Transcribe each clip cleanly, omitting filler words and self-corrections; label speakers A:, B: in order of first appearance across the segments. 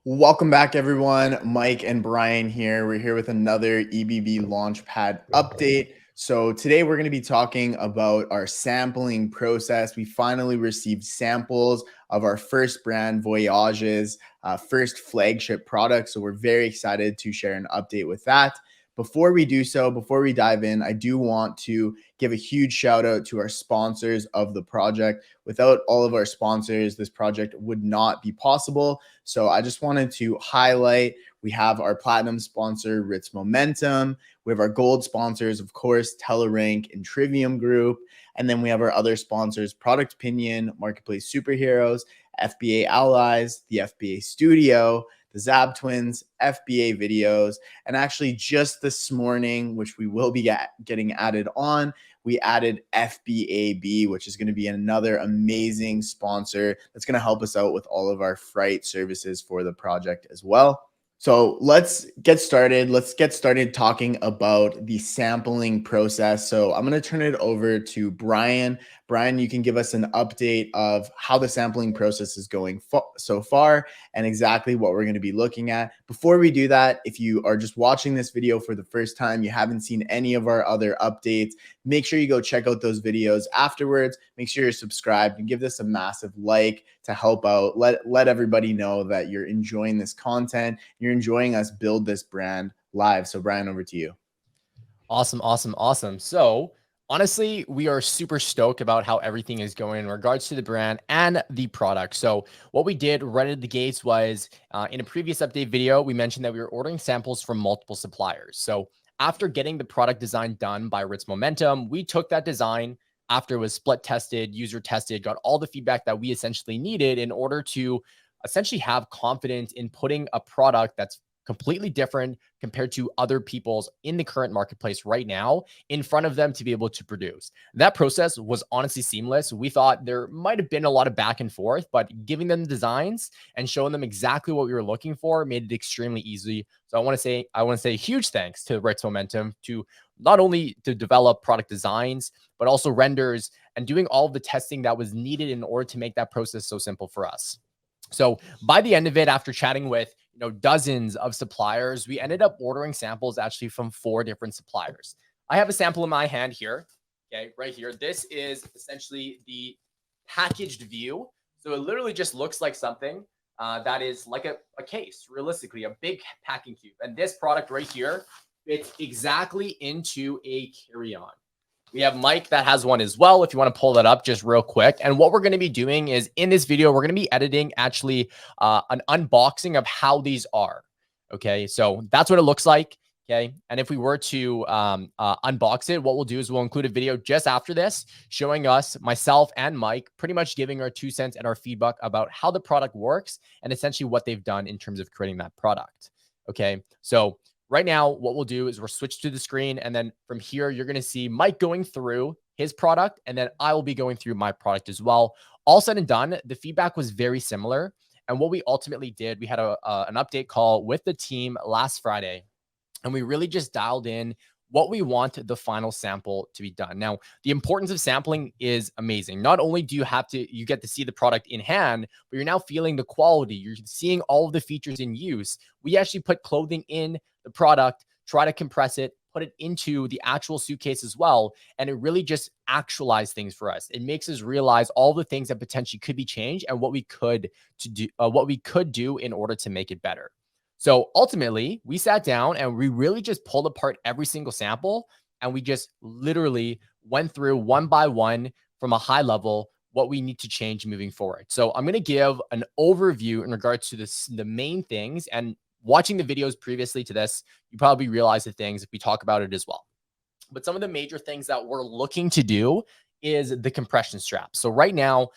A: Welcome back, everyone. Mike and Brian here. We're here with another EBB Launchpad update. So today we're going to be talking about our sampling process. We finally received samples of our first brand, Voyage's first flagship product. So we're very excited to share an update with that. Before we do so, before we dive in, I do want to give a huge shout out to our sponsors of the project. Without all of our sponsors, this project would not be possible. So I just wanted to highlight, we have our platinum sponsor, Ritz Momentum. We have our gold sponsors, of course, Telerank and Trivium Group. And then we have our other sponsors, Product Opinion, Marketplace Superheroes, FBA Allies, the FBA Studio, the Zab Twins, FBA Videos. And actually just this morning, which we will be getting added on, we added FBAB, which is going to be another amazing sponsor that's going to help us out with all of our freight services for the project as well. So let's get started. Let's get started talking about the sampling process. So I'm going to turn it over to Brian. Brian, you can give us an update of how the sampling process is going so far and exactly what we're going to be looking at. Before we do that, if you are just watching this video for the first time, you haven't seen any of our other updates, make sure you go check out those videos afterwards. Make sure you're subscribed and give this a massive like to help out. Let everybody know that you're enjoying this content. You're enjoying us build this brand live. So Brian, over to you.
B: Awesome. So honestly, we are super stoked about how everything is going in regards to the brand and the product. So what we did right at the gates was in a previous update video, we mentioned that we were ordering samples from multiple suppliers. So after getting the product design done by Ritz Momentum, we took that design after it was split tested, user tested, got all the feedback that we essentially needed in order to essentially have confidence in putting a product that's completely different compared to other people's in the current marketplace right now in front of them to be able to produce. That process was honestly seamless. We thought there might have been a lot of back and forth, but giving them designs and showing them exactly what we were looking for made it extremely easy. So I want to say huge thanks to Ritz Momentum to not only to develop product designs, but also renders and doing all of the testing that was needed in order to make that process so simple for us. So by the end of it, after chatting with dozens of suppliers, we ended up ordering samples actually from 4 different suppliers. I have a sample in my hand here. Okay, right here. This is essentially the packaged view. So it literally just looks like something that is like a case, realistically, a big packing cube. And this product right here fits exactly into a carry-on. We have Mike that has one as well, if you want to pull that up just real quick. And what we're going to be doing is in this video, we're going to be editing actually an unboxing of how these are. Okay, so that's what it looks like. Okay, and if we were to unbox it, what we'll do is we'll include a video just after this showing us, myself and Mike, pretty much giving our 2 cents and our feedback about how the product works and essentially what they've done in terms of creating that product. Okay, so right now, what we'll do is we'll switch to the screen. And then from here, you're going to see Mike going through his product. And then I will be going through my product as well. All said and done, the feedback was very similar. And what we ultimately did, we had an update call with the team last Friday. And we really just dialed in what we want the final sample to be done. Now, the importance of sampling is amazing. Not only do you get to see the product in hand, but you're now feeling the quality. You're seeing all of the features in use. We actually put clothing in the product, try to compress it, put it into the actual suitcase as well. And it really just actualized things for us. It makes us realize all the things that potentially could be changed and what we could do in order to make it better. So ultimately, we sat down and we really just pulled apart every single sample. And we just literally went through one by one from a high level what we need to change moving forward. So I'm going to give an overview in regards to the main things. And watching the videos previously to this, you probably realize the things if we talk about it as well. But some of the major things that we're looking to do is the compression strap. So right now,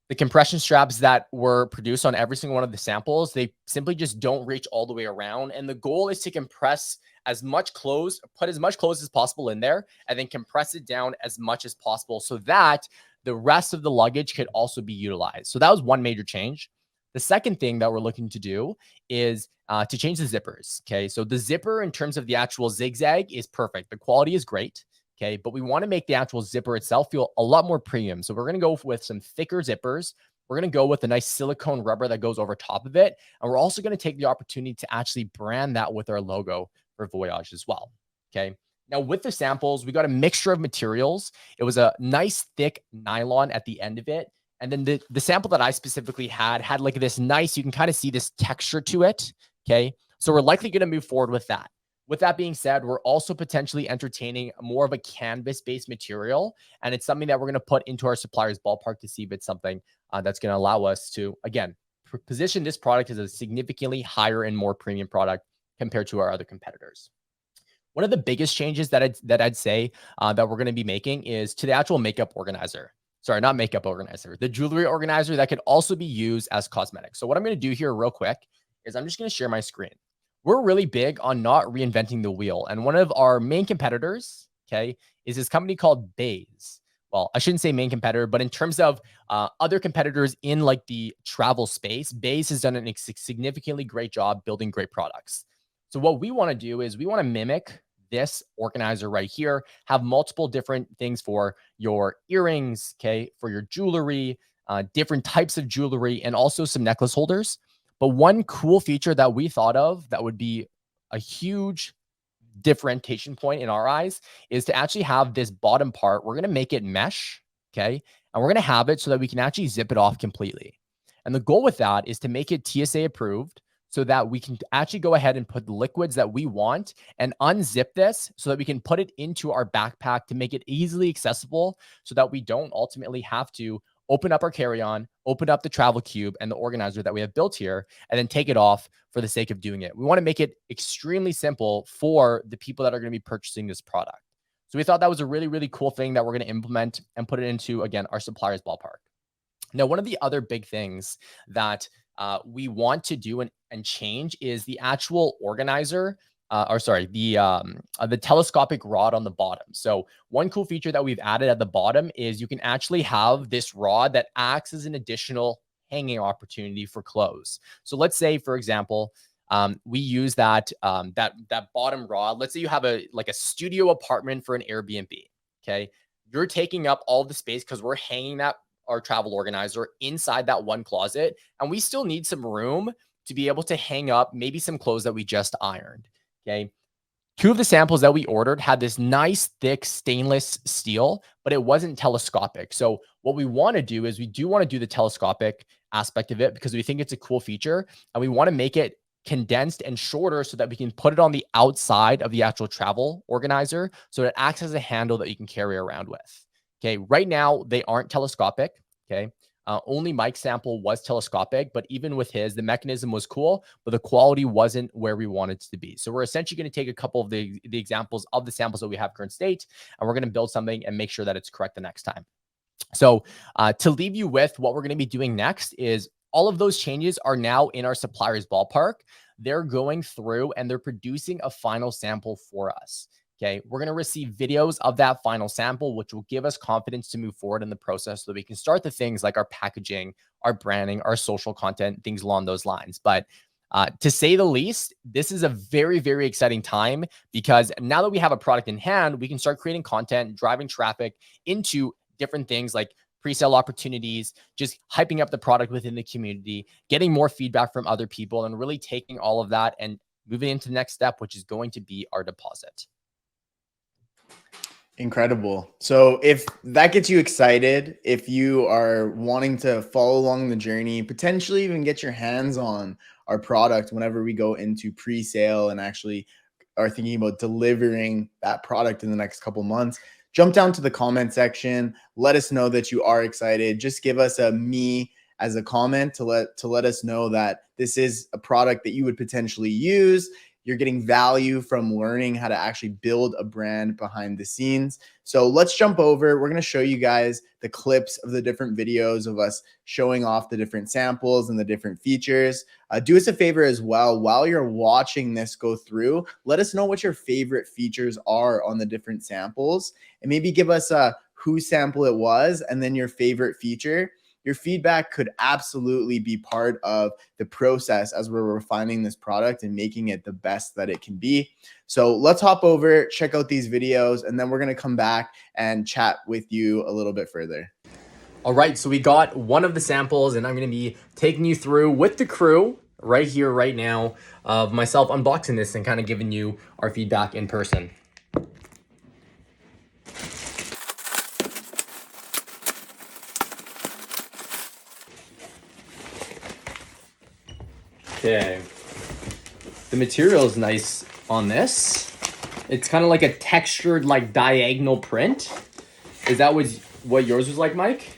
B: the compression straps that were produced on every single one of the samples, they simply just don't reach all the way around. And the goal is to compress as much clothes, put as much clothes as possible in there, and then compress it down as much as possible so that the rest of the luggage could also be utilized. So that was one major change. The second thing that we're looking to do is to change the zippers. Okay, so the zipper in terms of the actual zigzag is perfect. The quality is great. Okay, but we want to make the actual zipper itself feel a lot more premium. So we're going to go with some thicker zippers. we're going to go with a nice silicone rubber that goes over top of it. And we're also going to take the opportunity to actually brand that with our logo for Voyage as well. Okay. Now with the samples, we got a mixture of materials. It was a nice thick nylon at the end of it. And then the sample that I specifically had like this nice, you can kind of see this texture to it. Okay. So we're likely going to move forward with that. With that being said, we're also potentially entertaining more of a canvas-based material, and it's something that we're going to put into our supplier's ballpark to see if it's something that's going to allow us to, again, position this product as a significantly higher and more premium product compared to our other competitors. One of the biggest changes that I'd say that we're going to be making is to the actual makeup organizer. Sorry, not makeup organizer, the jewelry organizer that could also be used as cosmetics. So what I'm going to do here real quick is I'm just going to share my screen. We're really big on not reinventing the wheel. And one of our main competitors, okay, is this company called Baze. Well, I shouldn't say main competitor, but in terms of other competitors in like the travel space, Baze has done a significantly great job building great products. So what we want to do is we want to mimic this organizer right here, have multiple different things for your earrings, okay, for your jewelry, different types of jewelry, and also some necklace holders. But one cool feature that we thought of that would be a huge differentiation point in our eyes is to actually have this bottom part. We're going to make it mesh, okay? And we're going to have it so that we can actually zip it off completely. And the goal with that is to make it TSA approved so that we can actually go ahead and put the liquids that we want and unzip this so that we can put it into our backpack to make it easily accessible so that we don't ultimately have to open up our carry-on, open up the travel cube and the organizer that we have built here, and then take it off for the sake of doing it. We want to make it extremely simple for the people that are going to be purchasing this product. So we thought that was a really, really cool thing that we're going to implement and put it into, again, our supplier's ballpark. Now, one of the other big things that we want to do and change is the actual organizer, the telescopic rod on the bottom. So one cool feature that we've added at the bottom is you can actually have this rod that acts as an additional hanging opportunity for clothes. So let's say, for example, we use that bottom rod. Let's say you have a studio apartment for an Airbnb. Okay, you're taking up all the space because we're hanging our travel organizer inside that one closet, and we still need some room to be able to hang up maybe some clothes that we just ironed. Okay. Two of the samples that we ordered had this nice thick stainless steel, but it wasn't telescopic. So what we want to do is we do want to do the telescopic aspect of it because we think it's a cool feature, and we want to make it condensed and shorter so that we can put it on the outside of the actual travel organizer so it acts as a handle that you can carry around with. Okay. Right now they aren't telescopic. Okay. Only Mike's sample was telescopic, but even with his, the mechanism was cool, but the quality wasn't where we wanted it to be. So we're essentially going to take a couple of the examples of the samples that we have current state, and we're going to build something and make sure that it's correct the next time. So to leave you with what we're going to be doing next is all of those changes are now in our supplier's ballpark. They're going through and they're producing a final sample for us. Okay, we're going to receive videos of that final sample, which will give us confidence to move forward in the process so that we can start the things like our packaging, our branding, our social content, things along those lines. But to say the least, this is a very, very exciting time because now that we have a product in hand, we can start creating content, driving traffic into different things like pre-sale opportunities, just hyping up the product within the community, getting more feedback from other people, and really taking all of that and moving into the next step, which is going to be our deposit.
A: Incredible. So if that gets you excited, if you are wanting to follow along the journey, potentially even get your hands on our product whenever we go into pre-sale and actually are thinking about delivering that product in the next couple months, jump down to the comment section. Let us know that you are excited. Just give us a me as a comment to let us know that this is a product that you would potentially use. You're getting value from learning how to actually build a brand behind the scenes. So let's jump over. We're going to show you guys the clips of the different videos of us showing off the different samples and the different features. Do us a favor as well. While you're watching this go through, let us know what your favorite features are on the different samples, and maybe give us whose sample it was and then your favorite feature. Your feedback could absolutely be part of the process as we're refining this product and making it the best that it can be. So let's hop over, check out these videos, and then we're going to come back and chat with you a little bit further.
B: All right, so we got one of the samples, and I'm going to be taking you through with the crew right here, right now, of myself unboxing this and kind of giving you our feedback in person. Okay, the material is nice on this. It's kind of like a textured, like diagonal print. Is that what yours was like, Mike?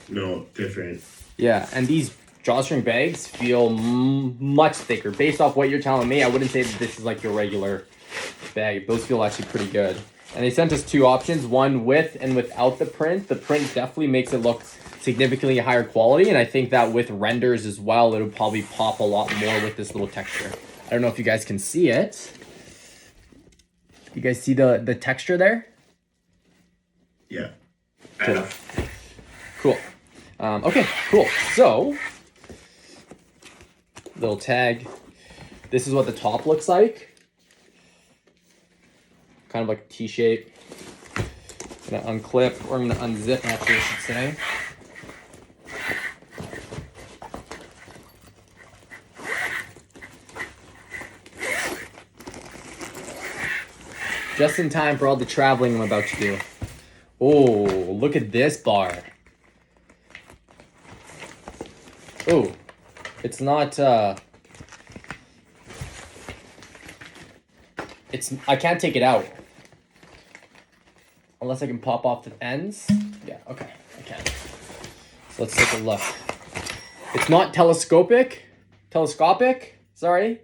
C: No, different.
B: Yeah, and these drawstring bags feel much thicker. Based off what you're telling me, I wouldn't say that this is like your regular bag. Those feel actually pretty good. And they sent us two options, one with and without the print. The print definitely makes it look significantly higher quality, and I think that with renders as well, it'll probably pop a lot more with this little texture. I don't know if you guys can see it. You guys see the texture there?
C: Yeah.
B: Cool. Cool. Okay, cool. So, little tag. This is what the top looks like. Kind of like a T-shape. I'm gonna unclip, or I'm gonna unzip, actually, I should say. Just in time for all the traveling I'm about to do. Oh, look at this bar. Oh, it's not, I can't take it out. Unless I can pop off the ends. Yeah, okay, I can. So let's take a look. It's not telescopic, sorry,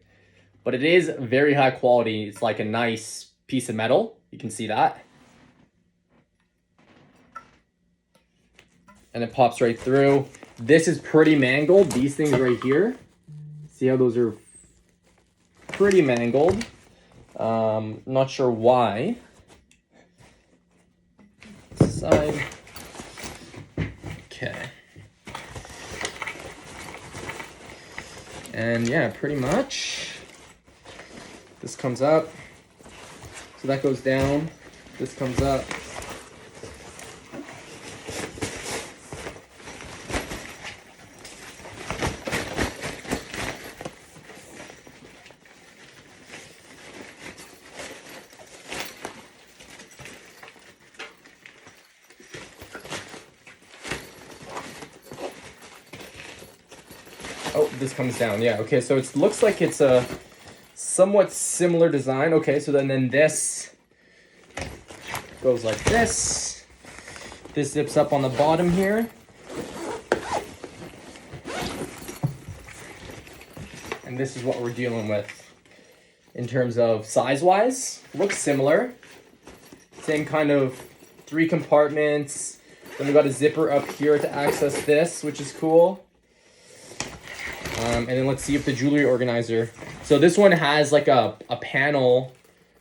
B: but it is very high quality. It's like a nice piece of metal. You can see that. And it pops right through. This is pretty mangled. These things right here. See how those are pretty mangled. Not sure why. Side. Okay. And yeah, pretty much. This comes up. So that goes down. This comes up. Oh, this comes down. Yeah, okay, so it looks like it's a somewhat similar design. Okay, so then this goes like this. This zips up on the bottom here. And this is what we're dealing with in terms of size-wise. Looks similar. Same kind of 3 compartments. Then we got a zipper up here to access this, which is cool. And then let's see if the jewelry organizer. So this one has like a panel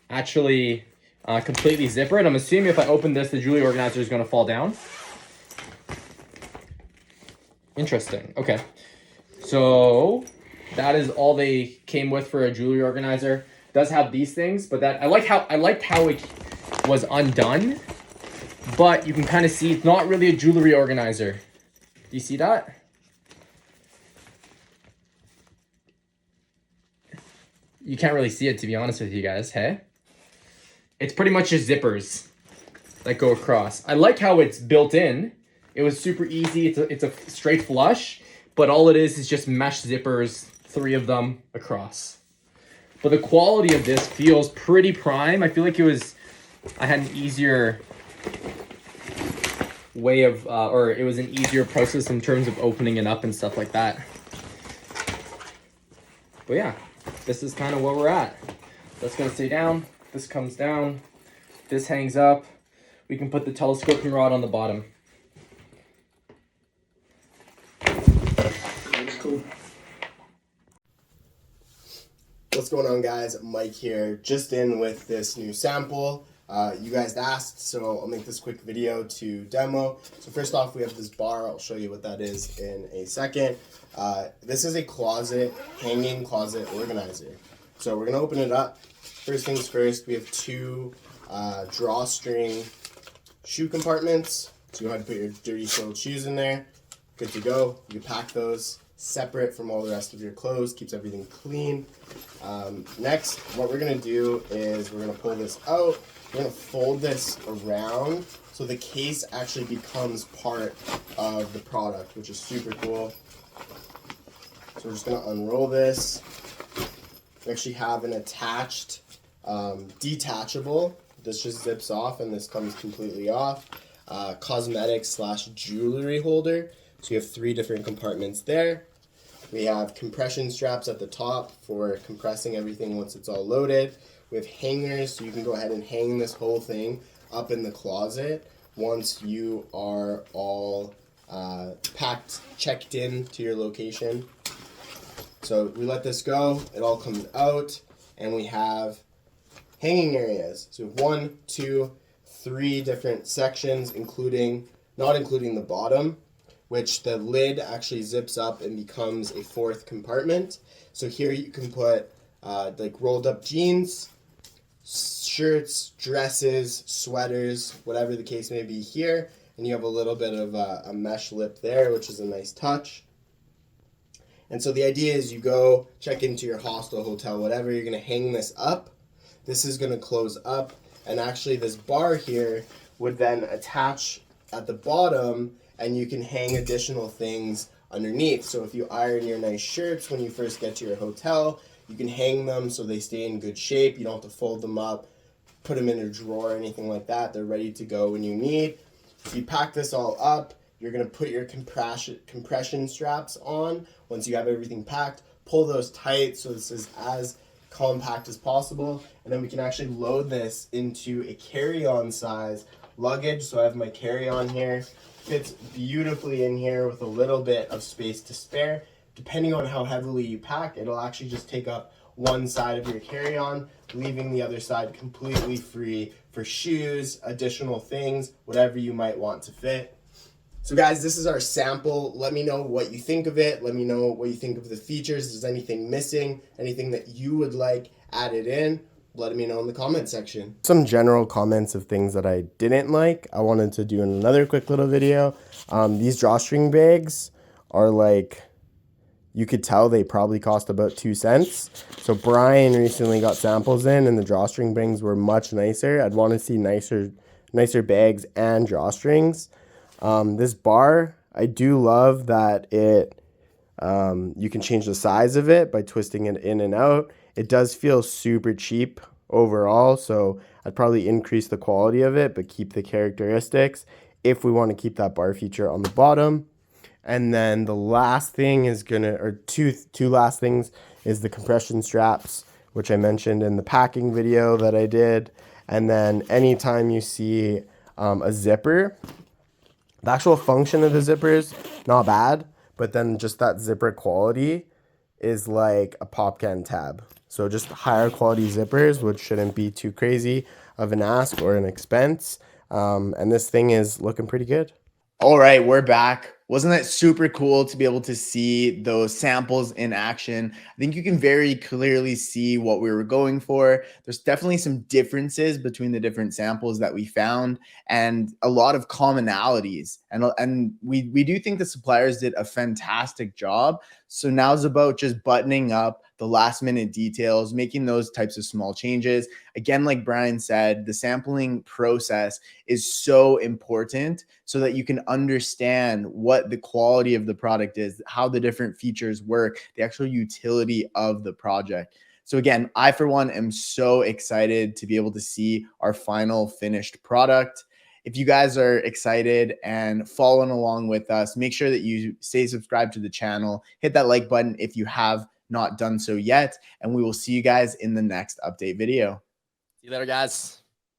B: actually completely zippered. I'm assuming if I open this, the jewelry organizer is going to fall down. Interesting. Okay. So that is all they came with for a jewelry organizer. It does have these things, but I liked how it was undone. But you can kind of see it's not really a jewelry organizer. Do you see that? You can't really see it, to be honest with you guys, hey? It's pretty much just zippers that go across. I like how it's built in. It was super easy. It's a straight flush, but all it is just mesh zippers, 3 of them across. But the quality of this feels pretty prime. I feel like I had an easier way of, or it was an easier process in terms of opening it up and stuff like that. But yeah. This is kind of where we're at. That's going to stay down. This comes down. This hangs up. We can put the telescoping rod on the bottom.
C: That's cool.
D: What's going on, guys? Mike here, just in with this new sample. You guys asked, so I'll make this quick video to demo. So first off, we have this bar. I'll show you what that is in a second. This is a hanging closet organizer. So we're gonna open it up. First things first, we have 2 drawstring shoe compartments. So go ahead and put your dirty soiled shoes in there. Good to go. You can pack those separate from all the rest of your clothes. Keeps everything clean. Next, what we're going to do is we're going to pull this out. We're going to fold this around so the case actually becomes part of the product, which is super cool. So we're just going to unroll this. We actually have an attached detachable. This just zips off and this comes completely off. Cosmetics/jewelry holder. So you have 3 different compartments there. We have compression straps at the top for compressing everything once it's all loaded. We have hangers, so you can go ahead and hang this whole thing up in the closet once you are all packed, checked in to your location. So we let this go, it all comes out, and we have hanging areas. So we have 1, 2, 3 different sections, not including the bottom, which the lid actually zips up and becomes a 4th compartment. So here you can put like rolled up jeans, shirts, dresses, sweaters, whatever the case may be here. And you have a little bit of a mesh lip there, which is a nice touch. And so the idea is you go check into your hostel, hotel, whatever, you're gonna hang this up. This is gonna close up, and actually this bar here would then attach at the bottom, and you can hang additional things underneath. So if you iron your nice shirts when you first get to your hotel, you can hang them so they stay in good shape. You don't have to fold them up, put them in a drawer or anything like that. They're ready to go when you need. If you pack this all up, you're gonna put your compression straps on. Once you have everything packed, pull those tight so this is as compact as possible. And then we can actually load this into a carry-on size luggage. So I have my carry-on here. Fits beautifully in here with a little bit of space to spare. Depending on how heavily you pack, it'll actually just take up one side of your carry-on, leaving the other side completely free for shoes, additional things, whatever you might want to fit. So guys, this is our sample. Let me know what you think of it. Let me know what you think of the features. Is there anything missing? Anything that you would like added in? Let me know in the comment section. Some general comments of things that I didn't like. I wanted to do another quick little video. These drawstring bags are like, you could tell they probably cost about 2 cents. So Brian recently got samples in and the drawstring bags were much nicer. I'd want to see nicer bags and drawstrings. This bar, I do love that it, you can change the size of it by twisting it in and out. It does feel super cheap overall, so I'd probably increase the quality of it, but keep the characteristics if we want to keep that bar feature on the bottom. And then the last thing is two last things is the compression straps, which I mentioned in the packing video that I did. And then anytime you see a zipper, the actual function of the zippers, not bad, but then just that zipper quality is like a pop can tab. So just higher quality zippers, which shouldn't be too crazy of an ask or an expense. And this thing is looking pretty good.
A: All right, we're back. Wasn't that super cool to be able to see those samples in action? I think you can very clearly see what we were going for. There's definitely some differences between the different samples that we found and a lot of commonalities. And we do think the suppliers did a fantastic job. So now it's about just buttoning up the last minute details, making those types of small changes. Again, like Brian said, the sampling process is so important so that you can understand what the quality of the product is, how the different features work, the actual utility of the project. So again, I, for one, am so excited to be able to see our final finished product. If you guys are excited and following along with us, make sure that you stay subscribed to the channel, hit that like button if you have not done so yet, and we will see you guys in the next update video.
B: See you later, guys.